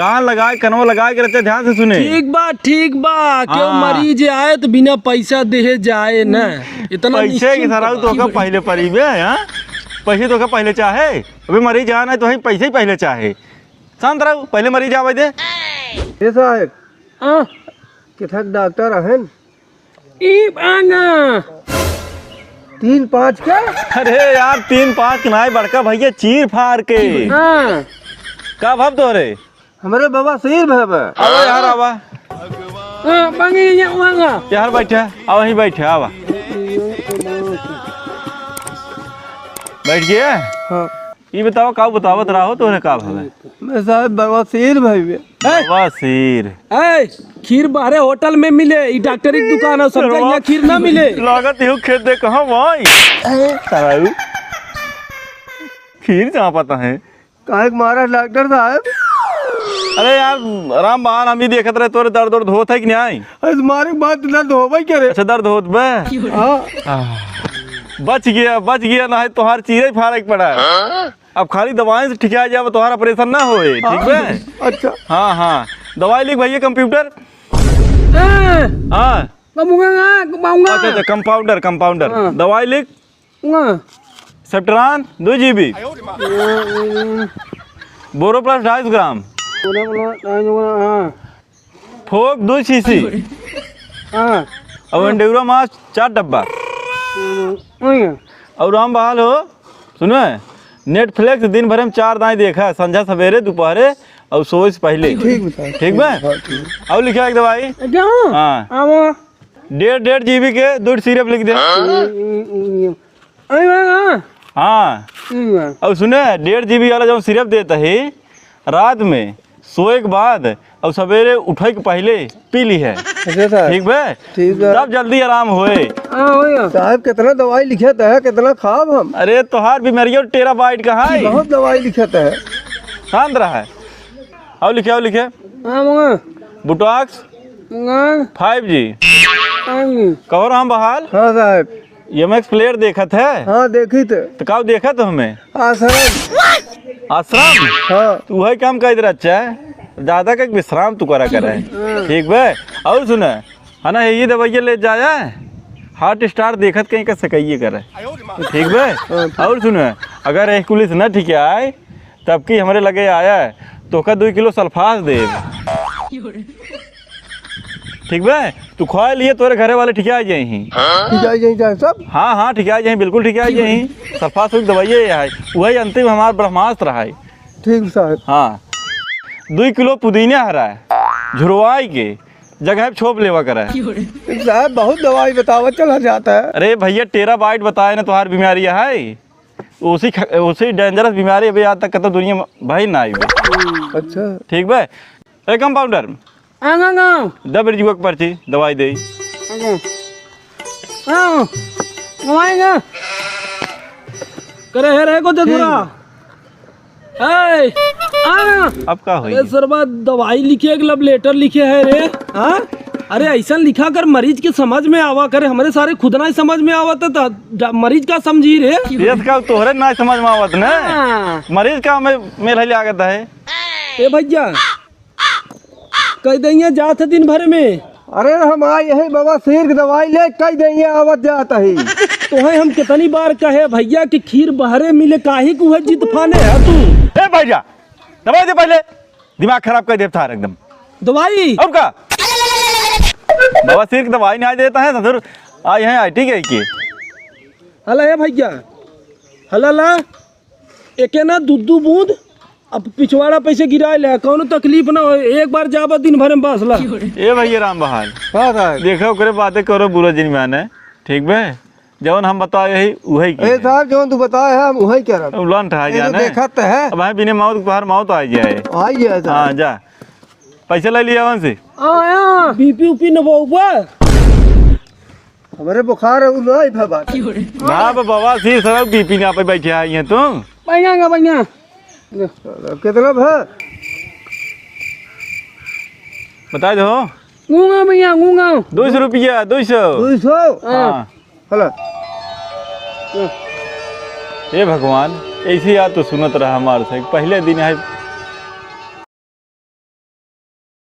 कान लगाए कनवा लगाए के रहते, ध्यान से सुने। ठीक बा क्यों मरीज आए तो बिना पैसा दे जाए ना, इतना पैसे की सराउ तो का पहले परीबे हां, पैसे तो का पहले चाहे। अबे मरीज आना है तो ही पैसे ही पहले चाहे। शांत रहो, पहले मरीज आवे दे। ये साहब हां किथक डॉक्टर हन ई आना 3-5 का। अरे यार 3-5 नहीं बड़का भैया चीर फाड़ के। हां का भाव तो रे हमारे बाबा सिर भब आवा यार आवा। हां बंगी ये वांगा यार बैठा आवा ही बैठा आवा बैठ गया। हाँ ये बताओ का बतावत रहो तोने का भाव है। मैं साहब बाबा सिर भाई बवासीर। ए खीर बाहरे होटल में मिले, ई डॉक्टरी की दुकान है, समझा यहाँ खीर ना मिले। लागत हो खेत दे कहाँ भाई सराउ खीर जहाँ पता है काहे मारा डॉक्टर साहब। अरे यार आराम बहान हम ही देखत रहे तोरे दर्द वर्द होत है कि नहीं। मारे बात दर्द हो भाई करे। अच्छा दर्द होत बे बच गया ना है तोहार चीरे फारक पड़ा है। अब खाली दवाएं से ठिका जाए तोहार ऑपरेशन ना होए, ठीक है। अच्छा हाँ दवाई लिख भैया कंप्यूटर। हाँ अच्छा कंपाउंडर दवाई लिख। सेप्ट्रान 2 GB, बोरोप्लस 250 ग्राम, फोक 2 cc, और एंडेउरा मास 4 डब्बा। और हम बहाल हो सुनो नेटफ्लिक्स दिन भर में 4 दाएं देखा, संझा सवेरे दोपहरे और सोए से पहले। ठीक बा और लिखा एक दवाई। हाँ 1.5 GB के 2 सिरप लिख दे। हाँ और सुने 1.5 GB वाला जो सिरप देता है रात में सोए के बाद और सवेरे उठे के पहले पी ली है। ठीक है तब जल्दी आराम होए। साहब कितना दवाई लिखा है, कितना खाब हम। अरे तोहार बीमारियों टेराबाइट का है, बहुत दवाई लिखा है। शांत रहा है। और लिखे बुटॉक्स 5G कवर हम बहाल। हाँ साहब MX प्लेयर देखत है। हाँ देखी तो का देखत हो हमें आश्रम। हाँ तू वही काम कर दे अच्छा ज्यादा का विश्राम तू करा करे। ठीक है और सुना है ना ये दवाइया ले जाया हार्ट स्टार देखत कहीं का सकइए करे। ठीक है और सुना अगर एक पुलिस न ठीक आए तब की हमारे लगे आया है तो का 2 किलो सल्फास दे। ठीक है तू खा लिए तोरे घरे वाले ठीक आ जाए सब। हाँ ठीक आ जाए बिल्कुल ठीक आ जाए। सल्फास दवाइया है वही अंतिम हमारा ब्रह्मास्त्र है। ठीक साहब। हाँ 2 किलो पुदीना हरा है झुरवाई के जगह छोप लेवा करा है। साहब बहुत दवाई बतावा चला जाता है। अरे भैया टेराबाइट बताए ना तुम्हारी बीमारी है उसी डेंजरस बीमारी अभी आज तक तो दुनिया भाई ना आई। अच्छा ठीक है अरे कंपाउंडर दबेर जुआ के पर्ची दवाई दे। करे है रे को पूरा अब का होई सरबा दवाई लिखे लब लेटर लिखे है रे। हाँ अरे ऐसा लिखा कर मरीज के समझ में आवा करे, हमारे सारे खुद ना समझ में आवत तो मरीज का समझी रे। का तोहरे ना समझ में आवत ना मरीज का मेल लागत है। ए भैया कह देंगे जात है दिन भर में। अरे हम आए यही बाबा सिर की दवाई ले कह देंगे आवत जाता है। तो है हम कितनी बार कहे भैया कि खीर बहरे मिले काहे को है जित फाने है तू। ए भैया दवाई दे पहले दिमाग खराब कर देता है एकदम। दवाई और का बाबा सिर की दवाई नहीं देता है ससुर आए हैं IT के हला है भैया हला एक ना दूध बूंद अब पिछवाड़ा पैसे गिरा ले कौन तकलीफ ना हो, एक बार जाबा दिन भर में बस ला। ए भैया राम बहाल हाँ साहब देखो करे बातें करो बुरा जिन में आने। ठीक है जवन हम बताओ यही वही ए साहब जो तू बताए हम वही कह रहा लंट आ जाने देखा तो है। अब भाई बिना मौत बाहर मौत आ जाए। आई गया साहब। हाँ जा पैसे ले लिया वन से। बीपी उपी न बहुबा हमारे बुखार है नहीं भबा ना बाबा सिर सर BP ना पे बैठे आई हैं तुम। बढ़िया कितना है बता दो। गूंगा भैया गूंगा 200 रुपया 200। हाँ हेलो हे भगवान ऐसे याद तो सुनत रहा हमारे से पहले दिन है